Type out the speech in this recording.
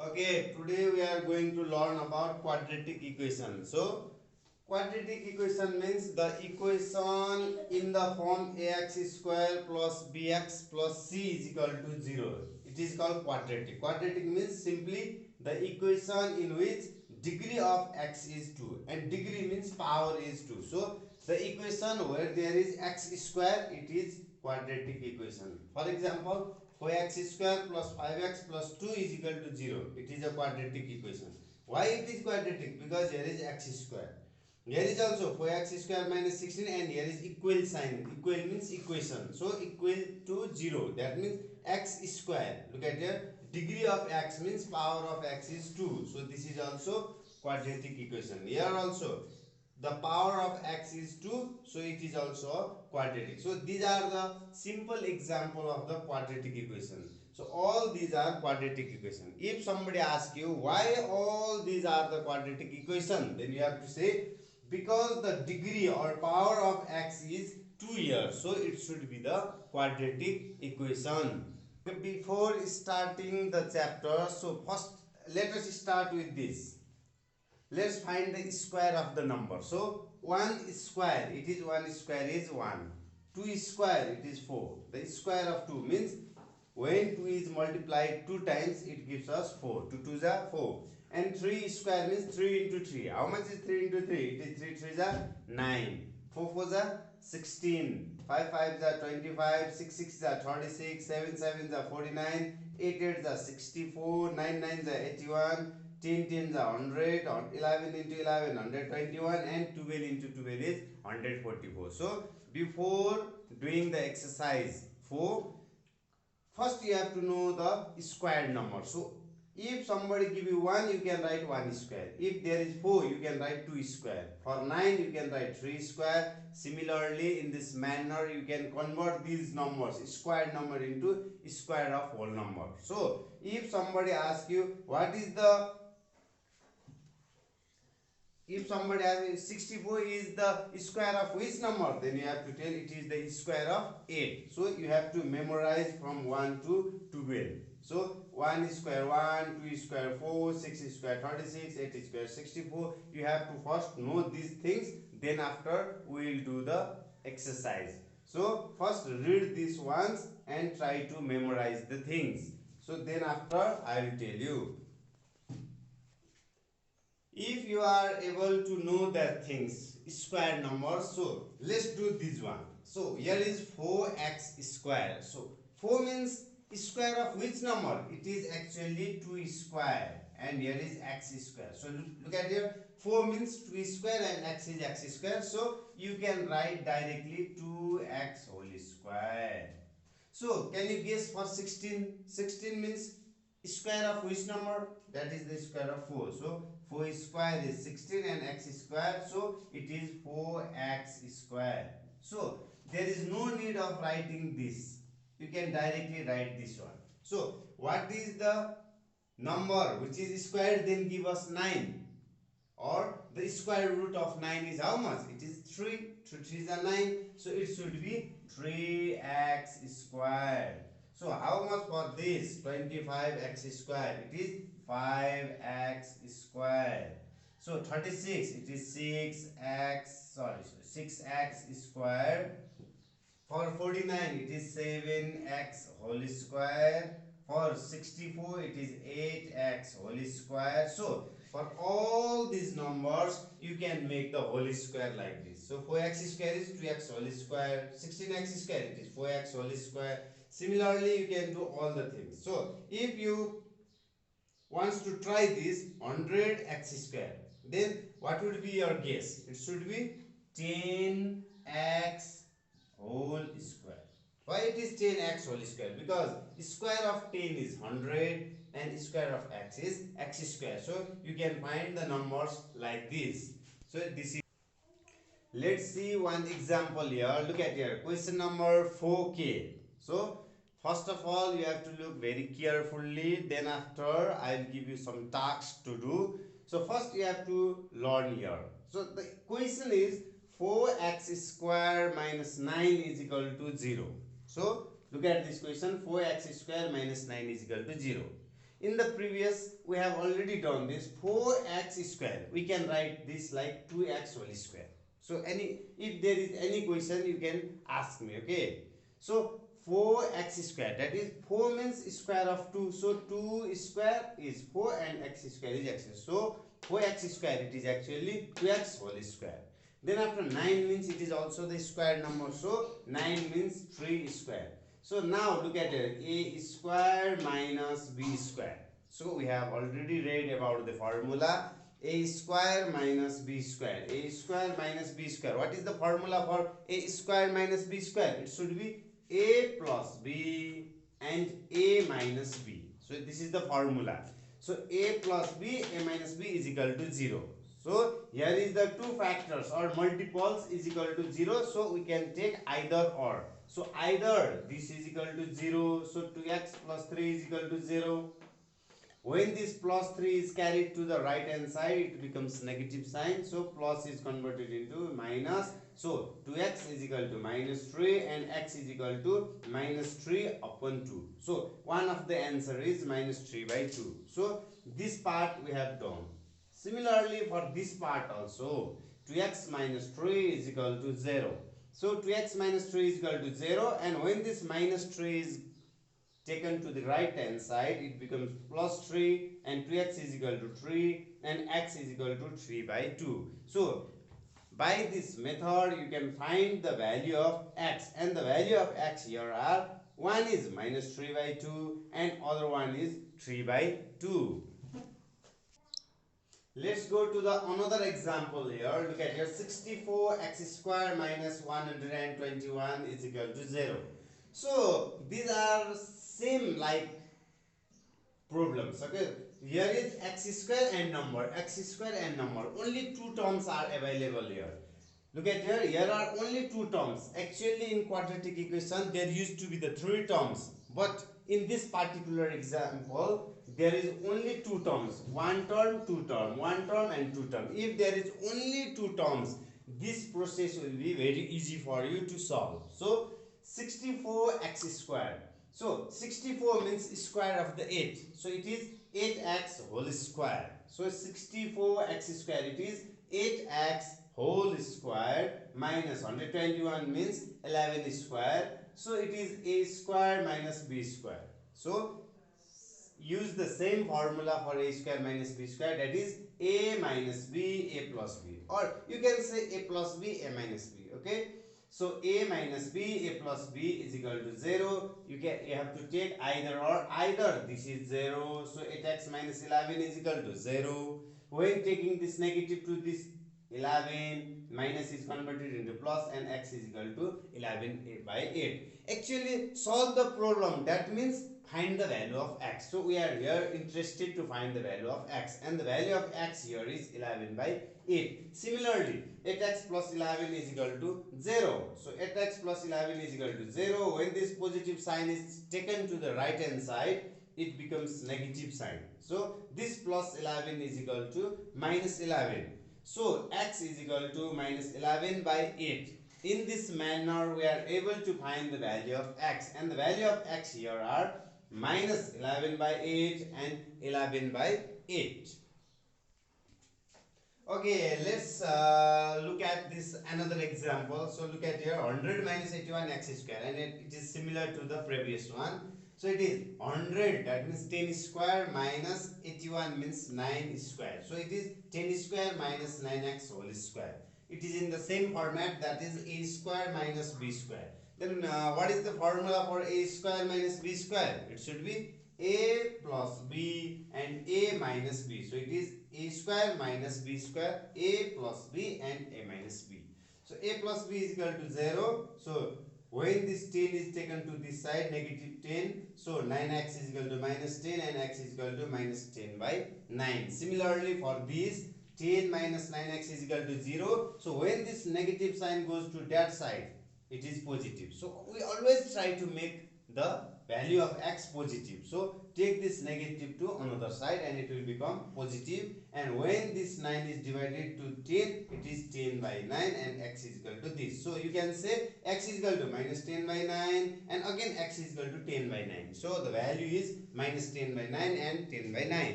Okay, today we are going to learn about quadratic equation. So, quadratic equation means the equation in the form ax square plus bx plus c is equal to 0. It is called quadratic. Quadratic means simply the equation in which degree of x is 2 and degree means power is 2. So, the equation where there is x square, it is quadratic equation. For example, 4x square plus 5x plus 2 is equal to 0. It is a quadratic equation. Why it is quadratic? Because here is x square. Here is also 4x square minus 16 and here is equal sign. Equal means equation. So equal to 0. That means x square. Look at here. Degree of x means power of x is 2. So this is also quadratic equation. Here also the power of x is 2, so it is also quadratic. So these are the simple example of the quadratic equation. So all these are quadratic equation. If somebody asks you why all these are the quadratic equation, then you have to say because the degree or power of x is 2 here, so it should be the quadratic equation. Before starting the chapter, so first let us start with this. Let's find the square of the number. So 1 square, it is 1 square is 1. 2 square, it is 4. The square of 2 means when 2 is multiplied 2 times, it gives us 4. 2 2s are 4. And 3 square means 3 into 3. How much is 3 into 3? It is 3 3s are 9. 4 4s are 16. 5 5s are 25. 6 6s are 36. 7 7s are 49. 8 8s are 64. 9 9s are 81. 10 10s are 100, 11 into 11 121 and 12 into 12 is 144. So before doing the exercise 4, first you have to know the square number. So if somebody give you 1, you can write 1 square. If there is 4, you can write 2 square. For 9, you can write 3 square. Similarly, in this manner, you can convert these numbers, square number into square of whole number. So if somebody asks you what is the, if somebody asks 64 is the square of which number, then you have to tell it is the square of 8. So you have to memorize from 1 to 12. So 1 square 1, 2 square 4, 6 square 36, 8 square 64. You have to first know these things, then after we will do the exercise. So first read these ones and try to memorize the things. So then after I will tell you. If you are able to know that things, square numbers, so let's do this one. So here is 4x square. So 4 means square of which number? It is actually 2 square and here is x square. So look at here, 4 means 2 square and x is x square. So you can write directly 2x whole square. So can you guess for 16? 16 means square of which number? That is the square of 4. So 4 square is 16 and x square. So it is 4x square. So there is no need of writing this. You can directly write this one. So what is the number which is squared? Then give us 9. Or the square root of 9 is how much? It is 3. 3 3s are 9. So it should be 3x squared. So how much for this? 25x squared. It is 5x squared. So 36, it is 6x squared. For 49, it is 7x whole square. For 64, it is 8x whole square. So for all these numbers, you can make the whole square like this. So 4x square is 2x whole square. 16x square, it is 4x whole square. Similarly, you can do all the things. So if you wants to try this 100x square, then what would be your guess? It should be 10x whole square. Why it is 10x whole square? Because square of 10 is 100 and square of x is x square. So you can find the numbers like this. So this is, let's see one example here. Look at here, question number 4k. So first of all, you have to look very carefully. Then after, I'll give you some tasks to do. So first you have to learn here. So the question is 4x square minus 9 is equal to 0. So look at this question, 4x square minus 9 is equal to 0. In the previous we have already done this 4x square. We can write this like 2x whole square. So if there is any question you can ask me, okay? So 4x square, that is 4 means square of 2. So 2 square is 4 and x square is x. So 4x square it is actually 2x whole square. Then after 9 means it is also the square number. So 9 means 3 square. So now look at it, a square minus b square. So we have already read about the formula a square minus b square. A square minus b square. What is the formula for a square minus b square? It should be a plus b and a minus b. So this is the formula. So a plus b, a minus b is equal to 0. So here is the two factors or multiples is equal to 0. So we can take either or. So either this is equal to 0. So 2x plus 3 is equal to 0. When this plus 3 is carried to the right hand side, it becomes negative sign. So plus is converted into minus. So 2x is equal to minus 3 and x is equal to minus 3 upon 2. So one of the answer is minus 3 by 2. So this part we have done. Similarly for this part also, 2x minus 3 is equal to 0. So 2x minus 3 is equal to 0, and when this minus 3 is taken to the right hand side, it becomes plus 3 and 2x is equal to 3 and x is equal to 3 by 2. So by this method you can find the value of x, and the value of x here are one is minus 3 by 2 and other one is 3 by 2. Let's go to the another example here. Look at here, 64x square minus 121 is equal to 0. So these are same like problems, okay? Here is x square and number, only two terms are available here. Look at here are only two terms. Actually in quadratic equation there used to be the three terms, but in this particular example there is only two terms, one term, two term, one term and two term. If there is only two terms, this process will be very easy for you to solve. So 64x square. So 64 means square of the 8. So it is 8x whole square. So 64x square, it is 8x whole square minus 121 means 11 square. So it is a square minus b square. So use the same formula for a square minus b square, that is a minus b, a plus b, or you can say a plus b, a minus b, okay? So a minus b, a plus b is equal to 0. You have to take either or. Either this is 0, so 8x minus 11 is equal to 0. When taking this negative to this 11, minus is converted into plus and x is equal to 11 by 8. Actually solve the problem, that means find the value of x. So we are here interested to find the value of x, and the value of x here is 11 by 8. Similarly 8x plus 11 is equal to 0. So 8x plus 11 is equal to 0. When this positive sign is taken to the right hand side, it becomes negative sign. So this plus 11 is equal to minus 11. So x is equal to minus 11 by 8. In this manner we are able to find the value of x, and the value of x here are minus 11 by 8 and 11 by 8. Okay, let's look at this another example. So look at here, 100 minus 81 x square, and it is similar to the previous one. So it is 100, that means 10 square, minus 81 means 9 square. So it is 10 square minus 9x whole square. It is in the same format, that is a square minus b square. Then what is the formula for a square minus b square? It should be a plus b and a minus b. So it is a square minus b square, a plus b and a minus b. So a plus b is equal to 0. So when this 10 is taken to this side, negative 10, so 9x is equal to minus 10 and x is equal to minus 10 by 9. Similarly for this, 10 minus 9x is equal to 0. So when this negative sign goes to that side, it is positive. So we always try to make the value of x positive. So take this negative to another side and it will become positive. And when this 9 is divided to 10, it is 10 by 9 and x is equal to this. So you can say x is equal to minus 10 by 9 and again x is equal to 10 by 9. So the value is minus 10 by 9 and 10 by 9.